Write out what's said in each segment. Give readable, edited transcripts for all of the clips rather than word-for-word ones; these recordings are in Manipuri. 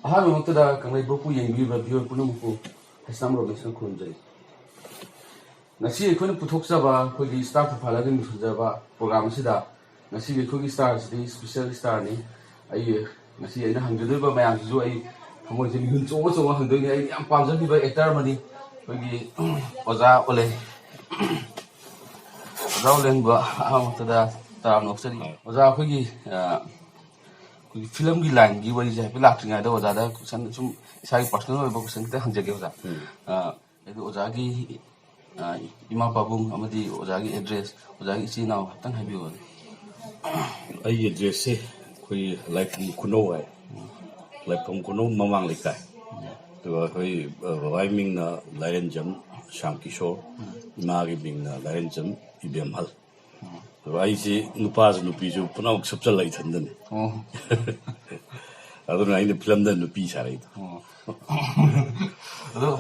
Aha memang tada Kanglei Bopu yang biar biar pun muku Heisnam Romesh kan kurun jadi. Nasi ekor ni putuk saba kau di star tu pala kan saba program sida. Nasi ekor di star sidi special star ni. Aye nasi ini hangzau ba mayang tu aye kamu jadi gunung coba hangzau ni aye yang pamjat ni ba actor mani. Kau di oza Olen ba tada taram nok sadi. Oza kau di film की लाइन की वजह से पिलाक सिंह आया तो ज़्यादा कुछ सुम सारी पर्सनल वाले कुछ नहीं हंजे के होता ये तो ओजागी इमा पाबुंग अमदी ओजागी एड्रेस ओजागी इसी नाव तंग है भी वो आई एड्रेस से कोई लाइफ कुनो है लाइफ कुनो ममांग लिखता है तो कोई वाई मिंग ना लाइरेंजम शाम किशोर इमा की मिंग ना लाइरेंजम इबेमहल आई नुपाज नुपीजु पुनः सबचल लाई थंदन अदुना इन फिल्म द नुपी सारै त अदो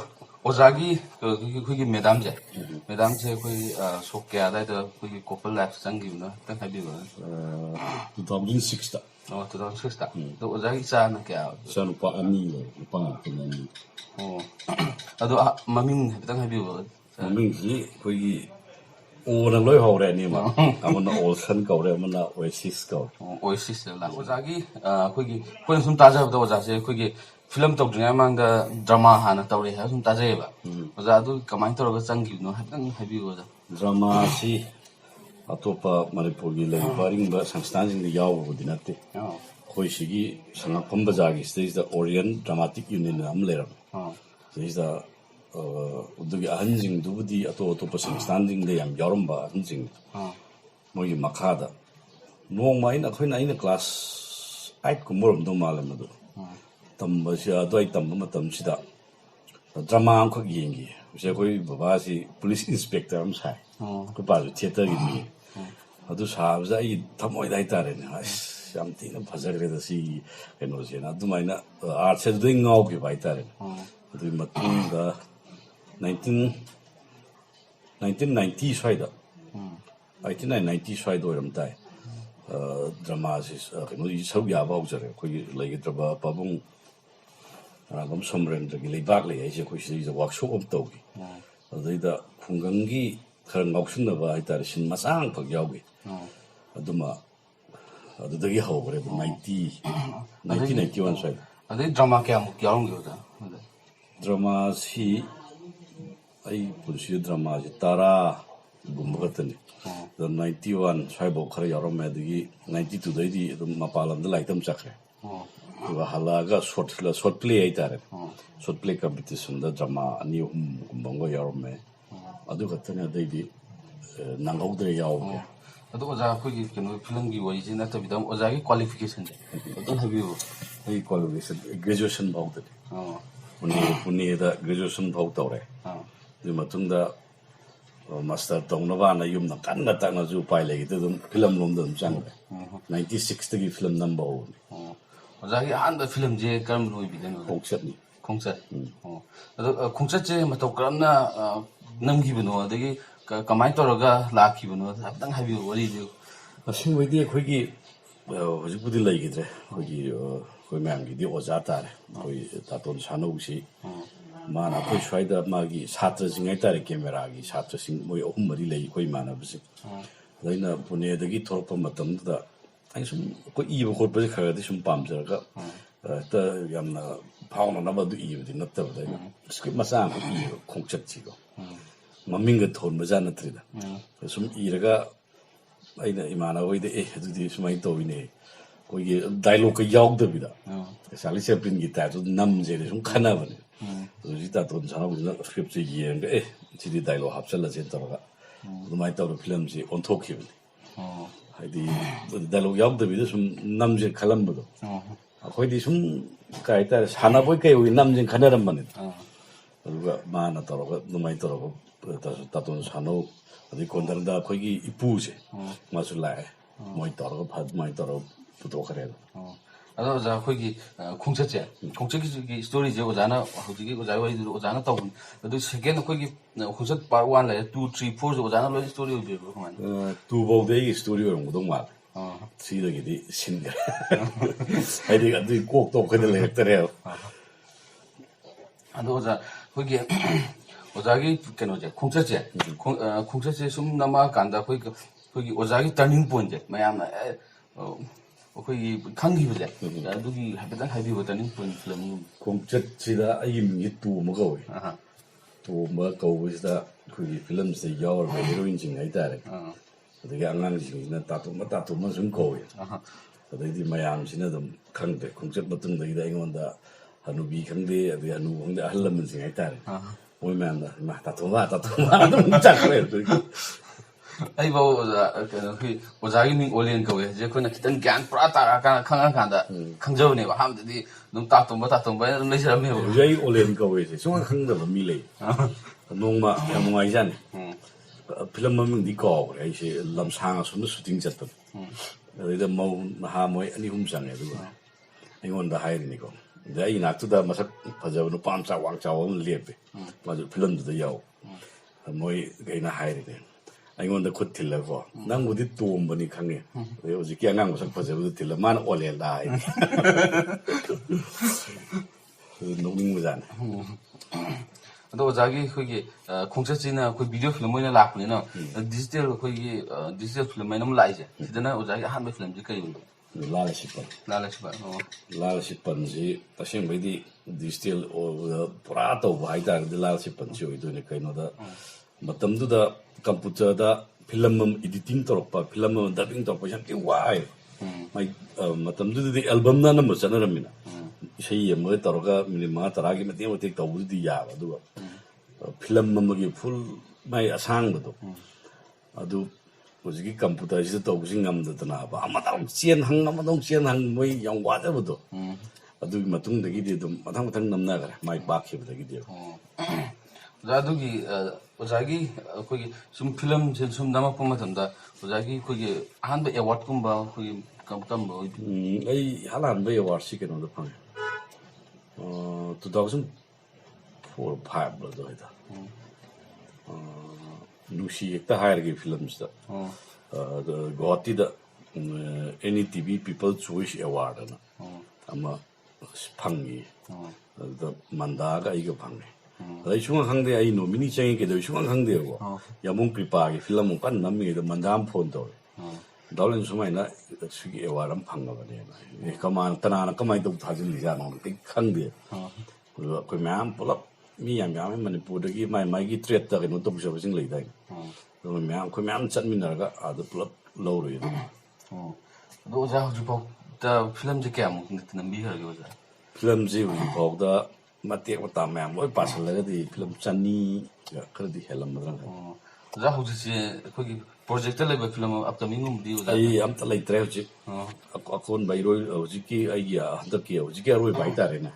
ओजागी कोई मैडम से कोई शो के आदा तो कोई कपल लाइफ संगी न तक है भी 2006 ता 2006 ता तो ओजागी चा न क्या चा नुपा अनि नुपा अनि अदो ममिंग तक है भी ममिंग ही कोई ओना लोय होरे नि मा अमना ओल्सन कौरे अमना ओएसिस कौर ओएसिस ला ओजागी कोई सुम ताजा बता ओजा से कोई फिल्म तो दुनिया मांग ड्रामा हाना तौरे है सुम ताजा है बा ओजा दु कमाई तौर चंगी नो हतंग हैबी ओजा ड्रामा सी अतोपा मणिपुर की लई बारिंग बा संस्थान सिंग याव बुदिनते कोई सिगी संगफम बजागी stage the Orion dramatic union हम लेरम स्टेज द उद्योगी अहंजिंग दुबदी अतो संस्थानिंग दे याम यारंबा अहंजिंग मोगी मखादा नोंमाइन अखोइना आइना क्लास 8 कुमरम दो मालम दो तंबसी अदोय तंब मतम सिदा ड्रामा अंख येंगी उसे कोई बाबासी पुलिस इंस्पेक्टर हम साय को बाजु थिएटर गी अदु साबजा इ थमोय दाइ तारे ने याम तिना फजगरे दसी केनो सेना दुमाइना आर्ट से दुइ ngaw gi bai tare अदु मतुंगा 1990 स्वाइदा 1990 स्वाइदा ओरम ताइ ड्रामा से कनो इ सब या बाउ जरे कोइ लगे द्रबा पाबुंग रागम समरेंद्र की लेबाक ले आइसे कोइ से वर्कशॉप अम तौगी अदैदा खुंगंगी खर ngausunaba हाइतारे सिन मसांग फक याउगी अदुमा अदुदगी हौगरे 1991 स्वाइदा अदै ड्रामा क्या याउंगी ओदा ड्रामा सी आई पुलिस ड्रामा से तारा गुम्बगतनी 91 स्वाइबो खर यारम मेदगी 92 दैदी मपालम द लाइटम चखरे तो हलागा शॉर्ट प्ले आइतारे शॉर्ट प्ले कंपटीशन द ड्रामा अनि हुम गुम्बंगो यारम मे अदु खतने दैदी नांगौदरे यावगे अदु ओजा कोई केनो फिल्म की वजह से नतबिदम ओजा की क्वालिफिकेशन अदु हबियो आई क्वालिफिकेशन ग्रेजुएशन बाउदे पुणे दा ग्रेजुएशन बाउ तौरे मतुंदा मास्टर तौनबाना युमना कन्ना ताना जु पाइ लेगी तो फिल्म लोम दम चांगरे 96 तगी फिल्म नंबर हो ओजागी हान द फिल्म जे करम लोइ बिदन खोंगसत अदो खोंगसत जे मतौ करमना नमगिबनो अदगी कमाइ तौरगा लाखिबनो हतंग हाबियो वरी जो असिं वैदि खोगी हजिपुदि लैगिद्रे खोगी कोई मैमगी दि ओजा तारे कोई तातोन सानौसी माना कोई स्वाइदा मागी छात्र सिंह तारे कैमरा की छात्र सिंह मोय अहुम मरी लै कोई माना बसे दैना पुणे दगी थोरप मतम दा आई सुम कोई इब खोट बजे खरदि सुम पामजरगा त यामना फाउना नबा दु इबदि नत्तब दैना स्क्रिप्ट मसा को इ खोंगचत छिगो ममिंग थोन बजा नत्रिदा सुम इरगा आइना इमाना होइदे ए दुदि सुमाइ तोबिने कोई डायलॉग का याउदबिदा साली चैपलिन की टाइप नमजे सुम खनाबने जिता तो साउना स्क्रिप्ट से येंगे ए सिदि डायलॉग हापचल जे तोरगा दुमाइ तौर फिल्म से ओंथोखिबने हाइदि डायलॉग याउदबिदा सुम नमजे खलमबदो अखोइदि सुम काइता सानाबोय कै उ नमजे खनारमबने अदुगा माना तोरगा दुमाइ तोरगा तातोन सानो अदि कोनदरदा अखोइगी इपुसे मासु लाए मोइ तोरगा फाद माइ तोरगा पुतोखरे अदो ओजा खोगी खोंगसचे खोंगसकी स्टोरी जे ओजाना होजिगी ओजा वरि ओजाना तौन अदु सेकेंड खोगी खोंगसत पार्ट 1 ले 2 3 4 ओजाना लो स्टोरी होबे खमान 2 बौदे स्टोरी ओरंगदों मा 3dagidi singra haidi adu kok to khada lektere ado oza kogi ozagi kenoje khungchache khungchache sum nama kanda kogi ozagi turning point je mayam kogi khangibje adugi habetan haibi turning point film khungchat sida ai mi tu magawi Tomba kawisda kogi film se yaw heroine jing ai tare adagi angang jing na tatuma sum kawi adagi mayam sina dum khangde khungchat matung dagi da ingonda hanubi khangde adagi hanu khangde ahlam jing ai tare oi man da ma tatuma dum chakre ai bao ozagi ning Olen kawe je koina kitang gyan pra ta kana khanga kanda khangjau ne ba hamdadi dum tatumba dum leisirame ba jai Olen kawe se sung khangda ba mi le nongma yamungai jan film maming di ko ai se lamsang sum shooting chat ta da mau ha moi ani hum sang e du ai ngon da hai ni ko da ina tu da masak phajaw no pam cha wang cha wang lepe ma ju film da yaw moi gaina hai ni ꯑꯩꯉꯣꯟꯗ ꯈꯨꯠ ꯊꯤꯜꯂꯒꯀꯣ ꯅꯪꯕꯨꯗꯤ ꯇꯣꯝꯕꯅꯤ ꯈꯪꯉꯦ ꯑꯗꯩ ꯍꯧꯖꯤꯛꯀꯤ ꯑꯉꯥꯡ ꯃꯁꯛ ꯐꯖꯕꯗꯨ ꯊꯤꯜꯂ ꯃꯥꯅ ꯑꯣꯂꯦꯟꯗ ꯍꯥꯏ ꯅꯣꯛꯅꯤꯡꯕꯖꯥꯠꯅꯤ ꯑꯗꯣ ꯑꯣꯖꯥꯒꯤ ꯑꯩꯈꯣꯏꯒꯤ ꯈꯣꯡꯆꯠꯁꯤꯅ ꯑꯩꯈꯣꯏ ꯚꯤꯗꯤꯑꯣ ꯐꯤꯂꯝ ꯑꯣꯏꯅ ꯂꯥꯛꯄꯅꯤꯅ ꯗꯤꯖꯤꯇꯦꯜ ꯑꯩꯈꯣꯏꯒꯤ ꯗꯤꯖꯤꯇꯦꯜ ꯐꯤꯂꯝ ꯍꯥꯏꯅ ꯑꯃ ꯂꯥꯛꯏꯁꯦ ꯁꯤꯗꯅ ꯑꯣꯖꯥꯒꯤ ꯑꯍꯥꯟꯕ ꯐꯤꯂꯝꯁꯤ ꯀꯔꯤ ꯑꯣꯏꯕ ꯂꯥꯜ ꯁꯤꯄꯟꯁꯤ ꯇꯁꯦꯡꯕꯩꯗꯤ ꯗꯤꯖꯤꯇꯦꯜ ꯄꯨꯔꯥ ꯇꯧꯕ ꯍꯥꯏꯇꯥꯔꯒꯗꯤ ꯂꯥꯜ ꯁꯤꯄꯟꯁꯤ ꯑꯣꯏꯗꯣꯏꯅꯤ ꯀꯩꯅꯣꯗ ꯃꯇꯝꯗꯨꯗ ꯀꯝꯄꯨꯇꯔꯗ ꯐꯤꯂꯝ ꯑꯃ ꯏꯗꯤꯇꯤꯡ ꯇꯧꯔꯛꯄ ꯐꯤꯂꯝ ꯑꯃ ꯗꯕꯤꯡ ꯇꯧꯔꯛꯄ ꯌꯥꯝ ꯊꯤ ꯋꯥꯏꯑꯦꯕ ꯃꯥꯏ ꯃꯇꯝꯗꯨꯗꯗꯤ ꯑꯦꯜꯕꯝꯅ ꯑꯅꯝꯕ ꯆꯠꯅꯔꯝꯃꯤꯅ ꯏꯁꯩ ꯑꯃꯒ ꯇꯧꯔꯒ ꯃꯤꯅꯤꯠ 5-10ꯒꯤ ꯃꯇꯦꯛ ꯇꯧꯕꯗꯨꯗꯤ ꯌꯥꯕ ꯑꯗꯨꯒ ꯐꯤꯂꯝ ꯑꯃꯒꯤ ꯐꯨꯜ ꯃꯥꯏ ꯑꯁꯥꯡꯕꯗꯣ ꯑꯗꯨ ꯍꯧꯖꯤꯛꯀꯤ ꯀꯝꯄꯨꯇꯔꯁꯤꯗ ꯇꯧꯕꯁꯤ ꯉꯝꯗꯗꯅꯕ ꯑꯃꯗꯧ ꯆꯦꯟꯍꯪ ꯃꯣꯏ ꯌꯥꯝ ꯋꯥꯖꯕꯗꯣ ꯑꯗꯨꯒꯤ ꯃꯇꯨꯡꯗꯒꯤꯗꯤ ꯑꯗꯨꯝ ꯃꯊꯪ ꯅꯝꯅꯈ꯭ꯔꯦ ꯃꯥꯏ ꯄꯥꯛꯈꯤꯕꯗꯒꯤꯗꯤ ꯑꯗꯨꯒꯤ ꯑꯣꯖꯥꯒꯤ ꯑꯩꯈꯣꯏꯒꯤ ꯁꯨꯝ ꯐꯤꯂꯝꯁꯦ ꯁꯨꯝ ꯅꯝꯃꯛꯄ ꯃꯇꯝꯗ ꯑꯣꯖꯥꯒꯤ ꯑꯩꯈꯣꯏꯒꯤ ꯑꯍꯥꯟꯕ ꯑꯦꯋꯥꯔꯗꯀꯨꯝꯕ ꯑꯩꯈꯣꯏꯒꯤ ꯀꯔꯝꯕ ꯑꯣꯏꯗꯣꯏ ꯑꯩ ꯑꯍꯥꯟꯕ ꯑꯦꯋꯥꯔꯗꯁꯤ ꯀꯩꯅꯣꯗ ꯐꯪꯉꯦ 2004-5 ꯑꯗꯨꯋꯥꯏꯗ ꯅꯨꯡꯁꯤ ꯍꯦꯛꯇ ꯍꯥꯏꯔꯒꯦ ꯐꯤꯂꯝꯁꯤꯗ ꯒꯨꯋꯥꯍꯥꯇꯤꯗ ꯑꯦꯅꯤ ꯇꯤꯚꯤ ꯄꯤꯄꯜ ꯆꯣꯏꯁ ꯑꯦꯋꯥꯔꯗ ꯑꯅ ꯑꯃ ꯐꯪꯉꯤ ꯑꯗꯨꯗ ꯃꯟꯗꯥꯒ ꯑꯩꯒ ꯐꯪꯉꯦ ꯑꯗꯩ ꯁꯨꯡꯈꯪ ꯈꯪꯗꯦ ꯑꯩ ꯅꯣꯃꯤꯅꯤ ꯆꯪꯉꯤ ꯀꯩꯗꯧꯋꯤ ꯁꯨꯡꯈꯪ ꯈꯪꯗꯦꯕꯀꯣ ꯌꯥꯃꯨꯡ ꯀ꯭ꯔꯤꯄꯥꯒꯤ ꯐꯤꯂꯝ ꯑꯃꯨꯛ ꯀꯟꯅ ꯅꯝꯃꯤꯉꯩꯗ ꯃꯟꯗꯥ ꯑꯃ ꯐꯣꯟ ꯇꯧꯔꯦ ꯗꯥꯎꯂꯦꯟ ꯁꯨꯃꯥꯏꯅ ꯁꯤꯒꯤ ꯑꯦꯋꯥꯔꯗ ꯑꯃ ꯐꯪꯉꯕꯅꯦꯅ ꯀꯅꯥꯅ ꯀꯃꯥꯏꯅ ꯇꯧ ꯊꯥꯖꯤꯜꯂꯤꯖꯥꯠꯅꯣ ꯀꯩ ꯈꯪꯗꯦ ꯑꯗꯨꯒ ꯑꯩꯈꯣꯏ ꯃꯌꯥꯝ ꯄꯨꯂꯞ ꯃꯤ ꯌꯥꯝ ꯌꯥꯝꯃꯦ ꯃꯅꯤꯄꯨꯔꯗꯒꯤ ꯃꯥꯏꯒꯤ ꯇ꯭ꯔꯦꯠꯇ ꯀꯩꯅꯣ ꯇꯧꯖꯕꯁꯤꯡ ꯂꯩꯗꯥꯏꯅꯦ ꯑꯗꯨꯒ ꯑꯩꯈꯣꯏ ꯃꯌꯥꯝ ꯆꯠꯃꯤꯟꯅꯔꯒ ꯑꯥꯗ ꯄꯨꯂꯞ ꯂꯧꯔꯨꯏ ꯑꯗꯨꯝ ꯑꯗꯣ ꯑꯣꯖꯥ ꯍꯧꯖꯤꯛꯐꯥꯎꯗ ꯐꯤꯂꯝꯁꯦ ꯀꯌꯥꯃꯨꯛ ꯅꯝꯕꯤꯈ꯭ꯔꯒꯦ ꯑꯣꯖꯥ ꯐꯤꯂꯝꯁꯤ ꯍꯧꯖꯤꯛꯐꯥꯎꯗ ꯃꯇꯦꯛ ꯃꯇꯥ ꯃꯌꯥꯝ ꯂꯣꯏ ꯄꯥꯁꯜꯂꯒꯗꯤ ꯐꯤꯂꯝ 100ꯒ ꯈꯔꯗꯤ ꯍꯦꯜꯂꯝꯃꯗ꯭ꯔꯥ ꯑꯣꯖꯥ ꯍꯧꯖꯤꯛꯁꯦ ꯑꯩꯈꯣꯏꯒꯤ ꯄ꯭ꯔꯣꯖꯦꯛꯇ ꯂꯩꯕ ꯐꯤꯂꯝ ꯑꯞꯀꯃꯤꯡꯒꯨꯝꯕꯗꯤ ꯑꯣꯖꯥ ꯑꯩ ꯑꯝꯇ ꯂꯩꯇ꯭ꯔꯦ ꯍꯧꯖꯤꯛ ꯑꯀꯣꯟꯕ ꯏꯔꯣꯏ ꯍꯧꯖꯤꯛꯀꯤ ꯑꯩꯒꯤ ꯍꯧꯖꯤꯛꯀꯤ ꯑꯔꯣꯏꯕ ꯍꯥꯏꯇꯥꯔꯦꯅꯦ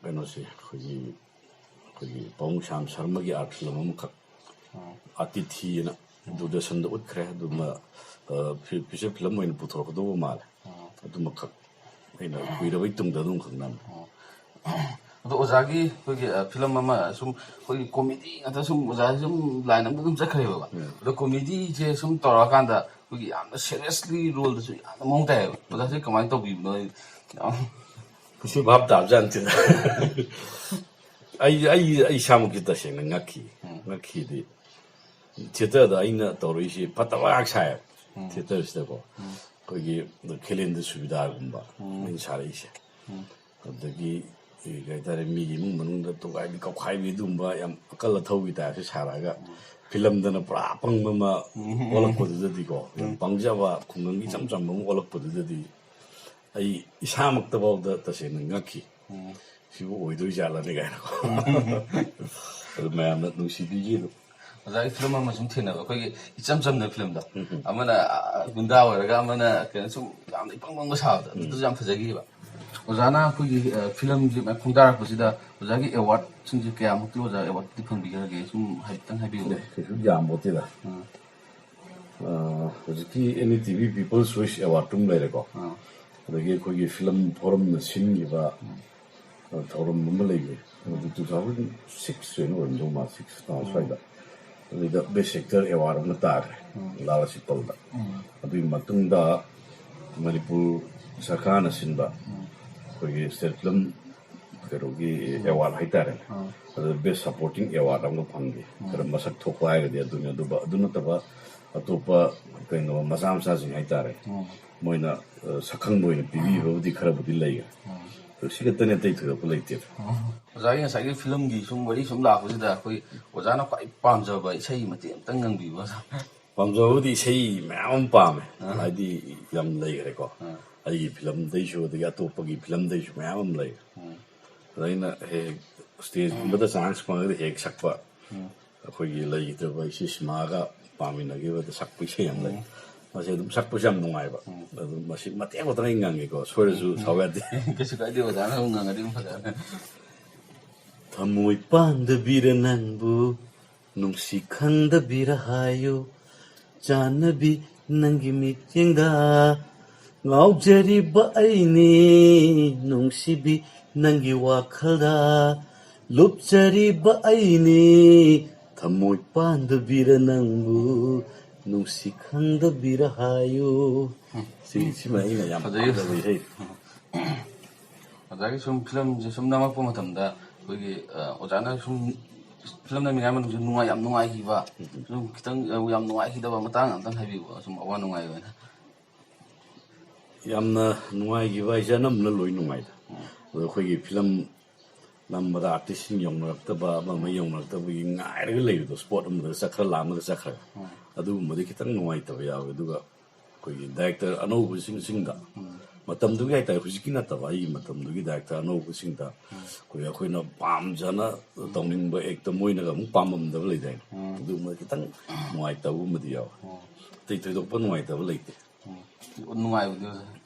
ꯀꯩꯅꯣꯁꯦ ꯑꯩꯈꯣꯏꯒꯤ ꯄꯥꯕꯨꯡ ꯁ꯭ꯌꯥꯝ ꯁꯔꯃꯒꯤ ꯑꯥꯔꯠ ꯐꯤꯂꯝ ꯑꯃꯈꯛ ꯑꯇꯤꯊꯤꯅ ꯗꯨꯔꯗꯔꯁꯟꯗ ꯎꯠꯈ꯭ꯔꯦ ꯑꯗꯨꯃ ꯐꯤꯆꯔ ꯐꯤꯂꯝ ꯑꯣꯏꯅ ꯄꯨꯊꯣꯔꯛꯀꯗꯧꯕ ꯃꯥꯜꯂꯦ ꯑꯗꯨꯃꯈꯛ ꯑꯩꯅ ꯀꯨꯏꯔꯕꯩ ꯇꯨꯡꯗ ꯑꯗꯨꯝ ꯈꯪꯅꯝꯃꯦ ꯑꯗꯣ ꯑꯣꯖꯥꯒꯤ ꯑꯩꯈꯣꯏꯒꯤ ꯐꯤꯂꯝ ꯑꯃ ꯁꯨꯝ ꯑꯩꯈꯣꯏꯒꯤ ꯀꯣꯃꯦꯗꯤ ꯉꯥꯛꯇ ꯁꯨꯝ ꯑꯣꯖꯥꯁꯤ ꯁꯨꯝ ꯂꯥꯏꯟ ꯑꯃꯗ ꯑꯗꯨꯝ ꯆꯠꯈ꯭ꯔꯦꯕ ꯑꯗꯣ ꯀꯣꯃꯦꯗꯤꯁꯦ ꯁꯨꯝ ꯇꯧꯔꯛꯑꯀꯥꯟꯗ ꯑꯩꯈꯣꯏꯒꯤ ꯌꯥꯝꯅ ꯁꯦꯔꯤꯌꯁꯂꯤ ꯔꯣꯜꯗꯁꯨ ꯌꯥꯝꯅ ꯃꯑꯣꯡ ꯇꯥꯏꯌꯦꯕ ꯑꯣꯖꯥꯁꯤ ꯀꯃꯥꯏꯅ ꯇꯧꯕꯤꯕꯅꯣ ꯀꯩꯁꯨ ꯚꯥꯞ ꯇꯥꯕꯖꯥꯠꯅꯠꯇꯦꯗ ꯑꯩ ꯏꯁꯥꯃꯛꯁꯤ ꯇꯁꯦꯡꯅ ꯉꯛꯈꯤꯗꯤ ꯊꯤꯌꯦꯇꯔꯗ ꯑꯩꯅ ꯇꯧꯔꯛꯏꯁꯤ ꯐꯠꯇꯕ ꯉꯥꯛ ꯁꯥꯏꯌꯦꯕ ꯊꯤꯌꯦꯇꯔꯁꯤꯗꯀꯣ ꯑꯩꯈꯣꯏꯒꯤ ꯈꯦꯂꯦꯟꯗ ꯁꯨꯕꯤꯗꯥꯒꯨꯝꯕ ꯑꯩꯅ ꯁꯥꯔꯛꯏꯁꯦ ꯑꯗꯒꯤ ꯀꯩ ꯍꯥꯏꯇꯥꯔꯦ ꯃꯤꯒꯤ ꯏꯃꯨꯡ ꯃꯅꯨꯡꯗ ꯇꯣꯒꯥꯏꯕꯤ ꯀꯧꯈꯥꯏꯕꯤ ꯑꯗꯨꯒꯨꯝꯕ ꯌꯥꯝ ꯑꯀꯜ ꯑꯊꯧꯒꯤ ꯇꯥꯏꯞꯁꯦ ꯁꯥꯔꯛꯑꯒ ꯐꯤꯂꯝꯗꯅ ꯄꯨꯔꯥ ꯑꯄꯪꯕ ꯑꯃ ꯑꯣꯜꯂꯛꯄꯗꯨꯗꯗꯤꯀꯣ ꯌꯥꯝ ꯄꯪꯖꯕ ꯈꯨꯡꯒꯪꯒꯤ ꯏꯆꯝ ꯆꯝꯕ ꯑꯃ ꯑꯣꯜꯂꯛꯄꯗꯨꯗꯗꯤ ꯑꯩ ꯏꯁꯥꯃꯛꯇꯐꯥꯎꯗ ꯇꯁꯦꯡꯅ ꯉꯛꯈꯤ ꯁꯤꯕꯨ ꯑꯣꯏꯗꯣꯏꯖꯥꯠꯂꯅꯦ ꯀꯥꯏꯅꯀꯣ ꯑꯗꯨ ꯃꯌꯥꯝꯅ ꯅꯨꯡꯁꯤꯕꯤꯈꯤ ꯑꯗꯨꯝ ꯑꯣꯖꯥꯒꯤ ꯐꯤꯂꯝ ꯑꯃ ꯁꯨꯝ ꯊꯦꯡꯅꯕ ꯑꯩꯈꯣꯏꯒꯤ ꯏꯆꯝ ꯆꯝꯅ ꯐꯤꯂꯝꯗꯣ ꯑꯃꯅ ꯒꯨꯟꯗꯥ ꯑꯣꯏꯔꯒ ꯑꯃꯅ ꯀꯩꯅꯣ ꯁꯨꯝ ꯌꯥꯝꯅ ꯏꯄꯪ ꯄꯪꯕ ꯁꯥꯕꯗꯣ ꯑꯗꯨꯁꯨ ꯌꯥꯝ ꯐꯖꯈꯤꯕ ꯑꯣꯖꯥꯅ ꯑꯩꯈꯣꯏꯒꯤ ꯐꯤꯂꯝꯁꯤ ꯃꯌꯥꯝ ꯈꯣꯡꯗꯥꯔꯛꯄꯁꯤꯗ ꯑꯣꯖꯥꯒꯤ ꯑꯦꯋꯥꯔꯗꯁꯤꯡꯁꯦ ꯀꯌꯥꯃꯨꯛꯇꯤ ꯑꯣꯖꯥ ꯑꯦꯋꯥꯔꯗꯇꯤ ꯐꯪꯕꯤꯈ꯭ꯔꯒꯦ ꯁꯨꯝ ꯍꯥꯏꯐꯦꯠꯇꯪ ꯍꯥꯏꯕꯤꯌꯨꯅꯦ ꯀꯩꯁꯨ ꯌꯥꯝꯕꯣꯠꯇꯦꯗ ꯍꯧꯖꯤꯛꯀꯤ ꯑꯦꯅꯤ ꯇꯤꯚꯤ ꯄꯤꯄꯜ ꯆꯣꯏꯁ ꯑꯦꯋꯥꯔꯗꯇꯨꯝ ꯂꯩꯔꯦꯀꯣ ꯑꯗꯒꯤ ꯑꯩꯈꯣꯏꯒꯤ ꯐꯤꯂꯝ ꯐꯣꯔꯝꯅ ꯁꯤꯟꯈꯤꯕ ꯊꯧꯔꯝ ꯑꯃ ꯂꯩꯌꯦ 2006 ꯑꯣꯏꯅ ꯑꯣꯏꯔꯝꯗꯧ ꯃꯥꯜꯂꯦ 6 ꯁ꯭ꯋꯥꯏꯗ ꯑꯗꯨꯗ ꯕꯦꯁ ꯁꯦꯛꯇꯔ ꯑꯦꯋꯥꯔꯗ ꯑꯃ ꯇꯥꯈ꯭ꯔꯦ ꯂꯥꯜ ꯁꯤꯄꯜꯗ ꯑꯗꯨꯒꯤ ꯃꯇꯨꯡꯗ ꯃꯅꯤꯄꯨꯔ ꯁꯔꯀꯥꯔꯅ ꯁꯤꯟꯕ ꯑꯩꯈꯣꯏꯒꯤ ꯁ꯭ꯇꯦꯠ ꯐꯤꯂꯝ ꯀꯩꯅꯣꯒꯤ ꯑꯦꯋꯥꯔꯗ ꯍꯥꯏꯇꯥꯔꯦ ꯑꯗꯨꯗ ꯕꯦꯁ ꯁꯄꯣꯔꯇꯤꯡ ꯑꯦꯋꯥꯔꯗ ꯑꯃꯒ ꯐꯪꯈꯤ ꯈꯔ ꯃꯁꯛ ꯊꯣꯛꯄ ꯍꯥꯏꯔꯒꯗꯤ ꯑꯗꯨꯅꯤ ꯑꯗꯨꯒ ꯑꯗꯨ ꯅꯠꯇꯕ ꯑꯇꯣꯞꯄ ꯀꯩꯅꯣ ꯃꯆꯥ ꯃꯆꯥꯁꯤꯡ ꯍꯥꯏꯇꯥꯔꯦ ꯃꯣꯏꯅ ꯁꯛꯈꯪꯕ ꯑꯣꯏꯅ ꯄꯤꯕꯤꯕꯕꯨꯗꯤ ꯈꯔꯕꯨꯗꯤ ꯂꯩꯈ꯭ꯔꯦ ꯁꯤ ꯈꯛꯇꯅꯤ ꯑꯇꯩ ꯊꯣꯏꯗꯣꯛꯄ ꯂꯩꯇꯦꯗ ꯑꯣꯖꯥꯒꯤ ꯉꯁꯥꯏꯒꯤ ꯐꯤꯂꯝꯒꯤ ꯁꯨꯝ ꯋꯥꯔꯤ ꯁꯨꯝ ꯂꯥꯛꯄꯁꯤꯗ ꯑꯩꯈꯣꯏ ꯑꯣꯖꯥꯅ ꯈ꯭ꯋꯥꯏ ꯄꯥꯝꯖꯕ ꯏꯁꯩ ꯃꯇꯦꯛ ꯑꯃꯇꯪ ꯉꯪꯕꯤꯕ ꯄꯥꯝꯖꯕꯕꯨꯗꯤ ꯏꯁꯩ ꯃꯌꯥꯝ ꯑꯃ ꯄꯥꯝꯃꯦ ꯍꯥꯏꯗꯤ ꯌꯥꯝ ꯂꯩꯈ꯭ꯔꯦꯀꯣ ꯑꯩꯒꯤ ꯐꯤꯂꯝꯗꯩꯁꯨ ꯑꯗꯒꯤ ꯑꯇꯣꯞꯄꯒꯤ ꯐꯤꯂꯝꯗꯩꯁꯨ ꯃꯌꯥꯝ ꯑꯃ ꯂꯩ ꯑꯗ ꯑꯩꯅ ꯍꯦꯛ ꯁ꯭ꯇꯦꯖꯀꯨꯝꯕꯗ ꯆꯥꯟꯁ ꯐꯪꯉꯒꯗꯤ ꯍꯦꯛ ꯁꯛꯄ ꯑꯩꯈꯣꯏꯒꯤ ꯂꯩꯈꯤꯗ꯭ꯔꯕ ꯏꯆꯦ ꯁꯤꯃꯥꯒ ꯄꯥꯝꯃꯤꯟꯅꯈꯤꯕꯗ ꯁꯛꯄ ꯏꯁꯩ ꯑꯃ ꯂꯩ ꯃꯁꯤ ꯑꯗꯨꯝ ꯁꯛꯄꯁꯨ ꯌꯥꯝ ꯅꯨꯡꯉꯥꯏꯕ ꯑꯗꯨ ꯃꯁꯤ ꯃꯇꯦꯛ ꯈꯛꯇꯪ ꯑꯩ ꯉꯪꯉꯦꯀꯣ ꯁꯣꯏꯔꯁꯨ ꯁꯥꯎ ꯌꯥꯗꯦ ꯀꯩꯁꯨ ꯀꯥꯏꯗꯦ ꯑꯣꯖꯥꯅ ꯑꯃꯨꯛ ꯉꯪꯉꯗꯤ ꯑꯃꯨꯛ ꯐꯖꯔꯦ ꯊꯃꯣꯏ ꯄꯥꯟꯗꯕꯤꯔ ꯅꯪꯕꯨ ꯅꯨꯡꯁꯤ ꯈꯪꯗꯕꯤꯔ ꯍꯥꯏꯌꯨ ꯆꯥꯟꯅꯕꯤ ꯅꯪꯒꯤ ꯃꯤꯠꯌꯦꯡꯗ ꯉꯥꯎꯖꯔꯤꯕ ꯑꯩꯅꯤ ꯅꯨꯡꯁꯤꯕꯤ ꯅꯪꯒꯤ ꯋꯥꯈꯜꯗ ꯂꯨꯞꯆꯔꯤꯕ ꯑꯩꯅꯤ ꯊꯃꯣꯏ ꯄꯥꯟꯗꯕꯤꯔ ꯅꯪꯕꯨ ꯅꯨꯡꯁꯤ ꯈꯪꯗꯕꯤꯔ ꯍꯥꯏꯌꯨ ꯁꯤꯃ ꯑꯩꯅ ꯌꯥꯝ ꯄꯥꯝꯖꯕ ꯏꯁꯩ ꯑꯣꯖꯥꯒꯤ ꯁꯨꯝ ꯐꯤꯂꯝꯁꯦ ꯁꯨꯝ ꯅꯝꯃꯛꯄ ꯃꯇꯝꯗ ꯑꯩꯈꯣꯏꯒꯤ ꯑꯣꯖꯥꯅ ꯁꯨꯝ ꯐꯤꯂꯝ ꯅꯝꯃꯤꯉꯩ ꯃꯇꯝꯗ ꯌꯥꯝ ꯅꯨꯡꯉꯥꯏꯈꯤꯕ ꯁꯨꯝ ꯈꯤꯇꯪ ꯌꯥꯝ ꯅꯨꯡꯉꯥꯏꯈꯤꯗꯕ ꯃꯇꯥꯡ ꯑꯝꯇꯪ ꯍꯥꯏꯕꯤꯌꯨ ꯁꯨꯝ ꯑꯋꯥ ꯅꯨꯡꯉꯥꯏ ꯑꯣꯏꯅ ꯌꯥꯝꯅ ꯅꯨꯡꯉꯥꯏꯈꯤꯕ ꯍꯥꯏꯁꯦ ꯑꯅꯝꯕꯅ ꯂꯣꯏ ꯅꯨꯡꯉꯥꯏꯗ ꯑꯗꯣ ꯑꯩꯈꯣꯏꯒꯤ ꯐꯤꯂꯝ ꯅꯝꯕꯗ ꯑꯥꯔꯇꯤꯁꯁꯤꯡ ꯌꯧꯅꯔꯛꯇꯕ ꯑꯃ ꯌꯧꯅꯔꯛꯇꯕꯒꯤ ꯉꯥꯏꯔꯒ ꯂꯩꯕꯗꯣ ꯁ꯭ꯄꯣꯠ ꯑꯃꯗ ꯆꯠꯈ꯭ꯔ ꯂꯥꯝꯃꯒ ꯆꯠꯈ꯭ꯔꯒ ꯑꯗꯨꯒꯨꯝꯕꯗꯤ ꯈꯤꯇꯪ ꯅꯨꯡꯉꯥꯏꯇꯕ ꯌꯥꯎꯋꯦ ꯑꯗꯨꯒ ꯑꯩꯈꯣꯏꯒꯤ ꯗꯥꯏꯔꯦꯛꯇꯔ ꯑꯅꯧꯕꯁꯤꯡꯗ ꯃꯇꯝꯗꯨꯒꯤ ꯍꯥꯏꯇꯥꯔꯦ ꯍꯧꯖꯤꯛꯀꯤ ꯅꯠꯇꯕ ꯑꯩꯒꯤ ꯃꯇꯝꯗꯨꯒꯤ ꯗꯥꯏꯔꯦꯛꯇꯔ ꯑꯅꯧꯕꯁꯤꯡꯗ ꯑꯩꯈꯣꯏꯅ ꯄꯥꯝꯖꯅ ꯇꯧꯅꯤꯡꯕ ꯑꯦꯛꯇ ꯃꯣꯏꯅꯒ ꯑꯃꯨꯛ ꯄꯥꯝꯃꯝꯗꯕ ꯂꯩꯗꯥꯏꯅꯦ ꯑꯗꯨꯒꯨꯝꯕ ꯈꯤꯇꯪ ꯅꯨꯡꯉꯥꯏꯇꯕꯒꯨꯝꯕꯗꯤ ꯌꯥꯎꯋꯦ ꯑꯇꯩ ꯊꯣꯏꯗꯣꯛꯄ ꯅꯨꯡꯉꯥꯏꯇꯕ ꯂꯩꯇꯦ ꯅꯨꯡꯉꯥꯏꯕꯗꯤ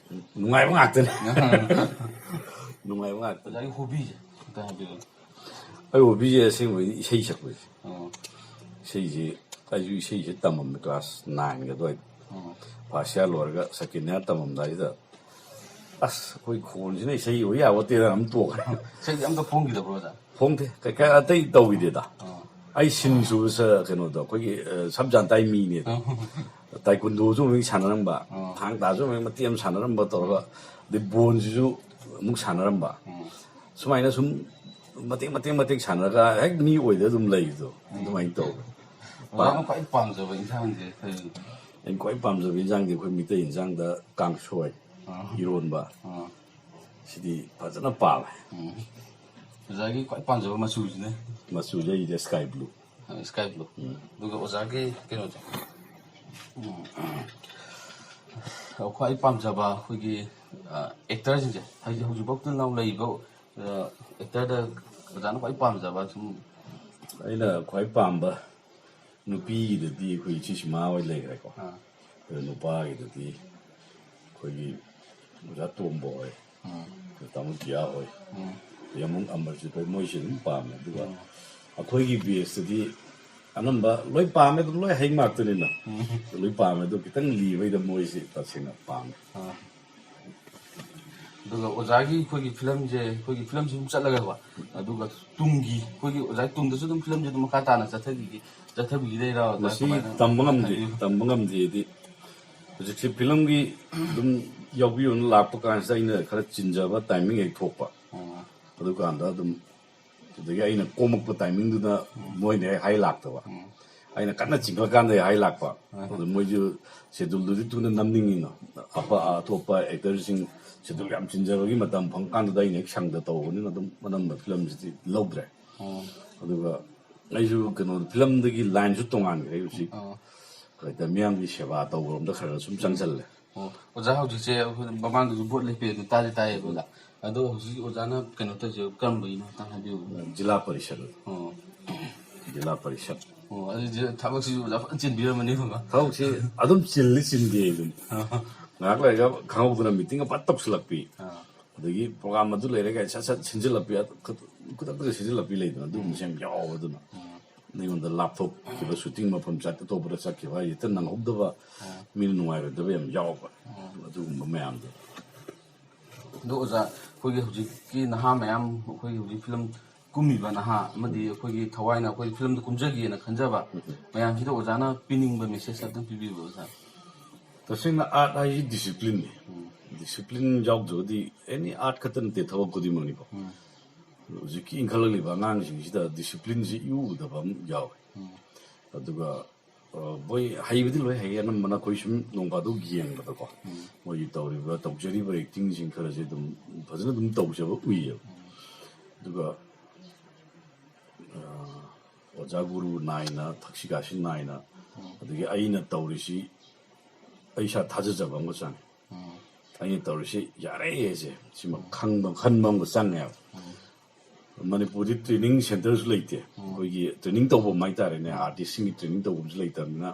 ꯅꯨꯡꯉꯥꯏꯕ ꯉꯥꯛꯇꯅꯦ ꯅꯨꯡꯉꯥꯏꯕ ꯉꯥꯛꯇꯅꯦ ꯑꯣꯖꯥꯒꯤ ꯍꯣꯕꯤꯁꯦ ꯑꯝꯇ ꯍꯥꯏꯕꯤꯌꯨ ꯑꯩ ꯍꯣꯕꯤꯁꯦ ꯑꯁꯦꯡꯕꯩꯗꯤ ꯏꯁꯩ ꯁꯛꯄꯁꯦ ꯏꯁꯩꯁꯦ ꯑꯩꯁꯨ ꯏꯁꯩꯁꯦ ꯇꯝꯃꯝꯃꯦ ꯀ꯭ꯂꯥꯁ 9ꯒ ꯑꯗꯨꯋꯥꯏꯗ ꯐꯥꯔꯁ ꯏꯌꯥꯔ ꯂꯣꯏꯔꯒ ꯁꯦꯀꯦꯟ ꯏꯌꯥꯔ ꯇꯝꯃꯝꯗꯥꯏꯁꯤꯗ ꯑꯁ ꯑꯩꯈꯣꯏ ꯈꯣꯟꯁꯤꯅ ꯏꯁꯩ ꯑꯣꯏ ꯌꯥꯕꯣꯠꯇꯦꯗꯅ ꯑꯗꯨꯝ ꯇꯣꯛꯈ꯭ꯔꯦ ꯏꯁꯩꯗꯤ ꯑꯝꯇ ꯐꯣꯡꯈꯤꯗꯕ꯭ꯔꯣ ꯑꯣꯖꯥ ꯐꯣꯡꯗꯦ ꯀꯩꯀꯥ ꯑꯇꯩ ꯇꯧꯈꯤꯗꯦꯗ ꯑꯩ ꯁꯤꯟ ꯁꯨꯕ ꯀꯩꯅꯣꯗꯣ ꯑꯩꯈꯣꯏꯒꯤ ꯁꯕ ꯖꯥꯟꯇꯥꯏ ꯃꯤꯅꯦꯗ ꯇꯥꯏꯀꯨꯟꯗꯣꯁꯨ ꯑꯃꯨꯛ ꯁꯥꯟꯅꯔꯝꯕ ꯊꯥꯡ ꯇꯥꯁꯨ ꯑꯃꯨꯛ ꯃꯇꯦꯛ ꯑꯃ ꯁꯥꯟꯅꯔꯝꯕ ꯇꯧꯔꯒ ꯑꯗꯩ ꯕꯣꯟꯁꯤꯁꯨ ꯑꯃꯨꯛ ꯁꯥꯟꯅꯔꯝꯕ ꯁꯨꯃꯥꯏꯅ ꯁꯨꯝ ꯃꯇꯦꯛ ꯁꯥꯟꯅꯔꯒ ꯍꯦꯛ ꯃꯤ ꯑꯣꯏꯗ ꯑꯗꯨꯝ ꯂꯩꯕꯗꯣ ꯑꯗꯨꯃꯥꯏꯅ ꯇꯧꯋꯦ ꯑꯣꯖꯥꯅ ꯈ꯭ꯋꯥꯏ ꯄꯥꯝꯖꯕ ꯏꯟꯁꯥꯡꯁꯦ ꯀꯔꯤ ꯑꯩꯅ ꯈ꯭ꯋꯥꯏ ꯄꯥꯝꯖꯕ ꯏꯟꯖꯥꯡꯗꯤ ꯑꯩꯈꯣꯏ ꯃꯤꯇꯩ ꯏꯟꯖꯥꯡꯗ ꯀꯥꯡꯁꯣꯏ ꯏꯔꯣꯟꯕ ꯁꯤꯗꯤ ꯐꯖꯅ ꯄꯥꯝꯃꯦ ꯑꯣꯖꯥꯒꯤ ꯈ꯭ꯋꯥꯏ ꯄꯥꯝꯖꯕ ꯃꯆꯨꯁꯤꯅꯦ ꯃꯆꯨꯁꯦ ꯑꯩꯁꯦ ꯁ꯭ꯀꯥꯏ ꯕ꯭ꯂꯨ ꯁ꯭ꯀꯥꯏ ꯕ꯭ꯂꯨ ꯑꯗꯨꯒ ꯑꯣꯖꯥꯒꯤ ꯀꯩꯅꯣꯁꯦ ꯈ꯭ꯋꯥꯏ ꯄꯥꯝꯖꯕ ꯑꯩꯈꯣꯏꯒꯤ ꯑꯦꯛꯇꯔꯁꯤꯡꯁꯦ ꯍꯥꯏꯗꯤ ꯍꯧꯖꯤꯛꯐꯥꯎꯗ ꯅꯧ ꯂꯩꯔꯤꯕ ꯑꯦꯛꯇꯔꯗ ꯑꯣꯖꯥꯅ ꯈ꯭ꯋꯥꯏ ꯄꯥꯝꯖꯕ ꯁꯨꯝ ꯑꯩꯅ ꯈ꯭ꯋꯥꯏ ꯄꯥꯝꯕ ꯅꯨꯄꯤꯒꯤꯗꯗꯤ ꯑꯩꯈꯣꯏ ꯏꯆꯦ ꯁꯤꯃꯥ ꯍꯣꯏ ꯂꯩꯈ꯭ꯔꯦꯀꯣ ꯑꯗꯨꯒ ꯅꯨꯄꯥꯒꯤꯗꯗꯤ ꯑꯩꯈꯣꯏꯒꯤ ꯑꯣꯖꯥ ꯇꯣꯝꯕ ꯍꯣꯏ ꯇꯥꯃꯣ ꯀꯤꯌꯥ ꯍꯣꯏ ꯑꯃꯨꯛ ꯑꯃꯔꯖꯤꯠ ꯍꯣꯏ ꯃꯣꯏꯁꯦ ꯑꯗꯨꯝ ꯄꯥꯝꯃꯦ ꯑꯗꯨꯒ ꯑꯩꯈꯣꯏꯒꯤ ꯕꯦꯁꯇꯗꯤ ꯑꯅꯝꯕ ꯂꯣꯏ ꯄꯥꯝꯃꯦ ꯑꯗꯨꯝ ꯂꯣꯏ ꯍꯩ ꯉꯥꯛꯇꯅꯤꯅ ꯂꯣꯏ ꯄꯥꯝꯃꯦ ꯑꯗꯨ ꯈꯤꯇꯪ ꯂꯤꯕꯩꯗ ꯃꯣꯏꯁꯤ ꯇꯁꯦꯡꯅ ꯄꯥꯝꯃꯦ ꯑꯗꯨꯒ ꯑꯣꯖꯥꯒꯤ ꯑꯩꯈꯣꯏꯒꯤ ꯐꯤꯂꯝꯁꯦ ꯑꯩꯈꯣꯏꯒꯤ ꯐꯤꯂꯝꯁꯤ ꯑꯗꯨꯝ ꯆꯠꯂꯒꯀꯣ ꯑꯗꯨꯒ ꯇꯨꯡꯒꯤ ꯑꯩꯈꯣꯏꯒꯤ ꯑꯣꯖꯥꯒꯤ ꯇꯨꯡꯗꯁꯨ ꯑꯗꯨꯝ ꯐꯤꯂꯝꯁꯦ ꯑꯗꯨꯝ ꯃꯈꯥ ꯇꯥꯅ ꯆꯠꯊꯕꯤꯒꯤꯗꯣꯏꯔꯥ ꯑꯣꯖꯥ ꯃꯁꯤ ꯀꯃꯥꯏꯅ ꯇꯝꯕ ꯉꯝꯗꯦꯗꯤ ꯍꯧꯖꯤꯛꯁꯦ ꯐꯤꯂꯝꯒꯤ ꯑꯗꯨꯝ ꯌꯥꯎꯕꯤꯌꯨꯅ ꯂꯥꯛꯄ ꯀꯥꯟꯁꯤꯗ ꯑꯩꯅ ꯈꯔ ꯆꯤꯟꯖꯕ ꯇꯥꯏꯃꯤꯡ ꯍꯦꯛ ꯊꯣꯛꯄ ꯑꯗꯨꯀꯥꯟꯗ ꯑꯗꯨꯝ ꯑꯗꯒꯤ ꯑꯩꯅ ꯀꯣꯝꯃꯛꯄ ꯇꯥꯏꯃꯤꯡꯗꯨꯗ ꯃꯣꯏꯅ ꯍꯦꯛ ꯍꯥꯏ ꯂꯥꯛꯇꯕ ꯑꯩꯅ ꯀꯟꯅ ꯆꯤꯡꯈꯠꯂꯀꯥꯟꯗ ꯍꯦꯛ ꯍꯥꯏ ꯂꯥꯛꯄ ꯑꯗꯨ ꯃꯣꯏꯁꯨ ꯁꯦꯗꯨꯜꯗꯨꯗꯤ ꯊꯨꯅ ꯅꯝꯅꯤꯡꯉꯤꯅ ꯑꯇꯣꯞꯄ ꯑꯦꯛꯇꯔꯁꯤꯡ ꯁꯦꯗꯨꯜ ꯌꯥꯝ ꯆꯤꯟꯖꯕꯒꯤ ꯃꯇꯝ ꯐꯪꯀꯥꯟꯗꯨꯗ ꯑꯩꯅ ꯍꯦꯛ ꯁꯪꯗ ꯇꯧꯕꯅꯤꯅ ꯑꯗꯨꯝ ꯑꯅꯝꯕ ꯐꯤꯂꯝꯁꯤꯗꯤ ꯂꯧꯗ꯭ꯔꯦ ꯑꯗꯨꯒ ꯑꯩꯁꯨ ꯀꯩꯅꯣ ꯐꯤꯂꯝꯗꯒꯤ ꯂꯥꯏꯟꯁꯨ ꯇꯣꯉꯥꯟꯈ꯭ꯔꯦ ꯍꯧꯖꯤꯛ ꯍꯥꯏꯇꯥꯔꯦ ꯃꯤꯌꯥꯝꯒꯤ ꯁꯦꯕꯥ ꯇꯧꯕꯔꯣꯝꯗ ꯈꯔ ꯁꯨꯝ ꯆꯪꯁꯜꯂꯦ ꯑꯣꯖꯥ ꯍꯧꯖꯤꯛꯁꯦ ꯑꯩꯈꯣꯏ ꯃꯃꯥꯡꯗꯁꯨ ꯚꯣꯠ ꯂꯦꯞꯄꯦ ꯇꯥꯗꯤ ꯇꯥꯏꯌꯦ ꯑꯣꯖꯥ ꯑꯗꯣ ꯍꯧꯖꯤꯛ ꯑꯣꯖꯥꯅ ꯀꯩꯅꯣ ꯇꯧꯔꯤꯁꯦ ꯀꯔꯝꯕꯒꯤꯅꯣ ꯑꯝꯇꯪ ꯍꯥꯏꯕꯤꯌꯨ ꯖꯤꯂꯥ ꯄꯔꯤꯁꯠ ꯖꯤꯂꯥ ꯄꯔꯤꯁꯠ ꯑꯗꯨꯗꯤ ꯊꯕꯛꯁꯤꯁꯨ ꯑꯣꯖꯥ ꯐꯖꯅ ꯆꯤꯟꯕꯤꯔꯝꯃꯅꯤ ꯊꯕꯛꯁꯤ ꯑꯗꯨꯝ ꯆꯤꯟꯗꯦ ꯑꯗꯨꯝ ꯉꯥꯏꯍꯥꯛ ꯂꯩꯔꯒ ꯈꯪꯍꯧꯗꯅ ꯃꯤꯇꯤꯡꯒ ꯐꯠ ꯇꯧꯁꯤꯜꯂꯛꯄꯤ ꯑꯗꯒꯤ ꯄ꯭ꯔꯣꯒꯥꯝ ꯑꯗꯨ ꯂꯩꯔꯒ ꯁꯠ ꯁꯤꯟꯖꯤꯜꯂꯛꯄꯤ ꯈꯨꯗꯛꯇꯒ ꯁꯤꯟꯖꯤꯜꯂꯛꯄꯤ ꯂꯩꯗꯅ ꯑꯗꯨꯒꯨꯝꯕꯁꯦ ꯌꯥꯝ ꯌꯥꯎꯕ ꯑꯗꯨꯅ ꯑꯩꯉꯣꯟꯗ ꯂꯥꯞꯊꯣꯛꯈꯤꯕ ꯁꯨꯇꯤꯡ ꯃꯐꯝ ꯑꯇꯣꯞꯄꯗ ꯆꯠꯈꯤꯕ ꯍꯥꯏ ꯍꯦꯛꯇ ꯅꯪꯍꯧꯗꯕ ꯃꯤꯅ ꯅꯨꯡꯉꯥꯏꯔꯣꯏꯗꯕ ꯌꯥꯝ ꯌꯥꯎꯕ ꯑꯗꯨꯒꯨꯝꯕ ꯃꯌꯥꯝꯗꯣ ꯑꯗꯣ ꯑꯣꯖꯥ ꯑꯩꯈꯣꯏꯒꯤ ꯍꯧꯖꯤꯛꯀꯤ ꯅꯍꯥ ꯃꯌꯥꯝ ꯑꯩꯈꯣꯏꯒꯤ ꯍꯧꯖꯤꯛ ꯐꯤꯂꯝ ꯀꯨꯝꯃꯤꯕ ꯅꯍꯥ ꯑꯃꯗꯤ ꯑꯩꯈꯣꯏꯒꯤ ꯊꯋꯥꯏꯅ ꯑꯩꯈꯣꯏ ꯐꯤꯂꯝꯗ ꯀꯨꯝꯖꯒꯦꯅ ꯈꯟꯖꯕ ꯃꯌꯥꯝꯁꯤꯗ ꯑꯣꯖꯥꯅ ꯄꯤꯅꯤꯡꯕ ꯃꯦꯁꯦꯖ ꯑꯝꯇꯪ ꯄꯤꯕꯤꯕ ꯑꯣꯖꯥ तसेंना आर्ट हाई डिसिप्लिन डिसिप्लिन जाउजोदी एनी आर्ट खतन ते थबक खुदिमंगनी को हुजिकी इंखललिबा आंगांसिंगसिदा डिसिप्लिन जी युदबम याव अदुगा बोय हाइबदि लोय हाय अनमना कोइ सुम नोंबादो गियंगदा को मोय तौरिबा तौजरिबा एक्टिंग जिं खरजे दुम फजना दुम तौजबा उइय अदुगा ओजा गुरु नाइना थक्सिगासि नाइना अदुगी आइना तौरिसि ऐसा थाजजब अमग चांग आइना तौरिसि यारे एजे सिमा खंगबम खनबम चांग या मणिपुरी ट्रेनिंग सेंटर्स लेते कोई ट्रेनिंग तब माइतारे आर्टिस्ट की ट्रेनिंग तब लेतना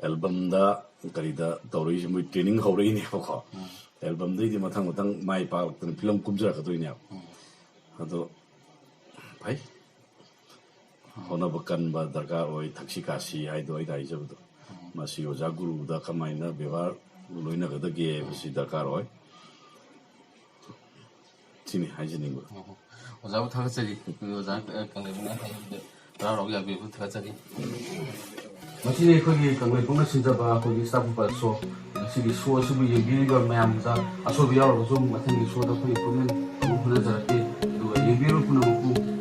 एल्बम करीदा तौरई मैं ट्रेनिंग हौरईनेबको एल्बम मथंग मथंग माइ पाकन फिल्म कुमजरकदोइने अदो भाई होनब कनब दरकार ओइ थक्सी कासी हाइदो आइ दाइजबदो मासी ओजा गुरुदा कमाइना व्यवहार लोइनगदगे बसी दरकार ओइ सिनि हाइजनिंगो ओजाबु थागचरी ओजा कंगलेबुना हाइबदे राव याबेबु थागचरी मसिने अखोगी कंगलेबुना सिंजबा अखोगी स्टाफ पर शो सिगी शो सिबु येबिरिबा मयामजा असोबि यावरबसु मथंगी शोदा अखोगी पुनन पुनन जरके दुगा येबिरु पुनमुकु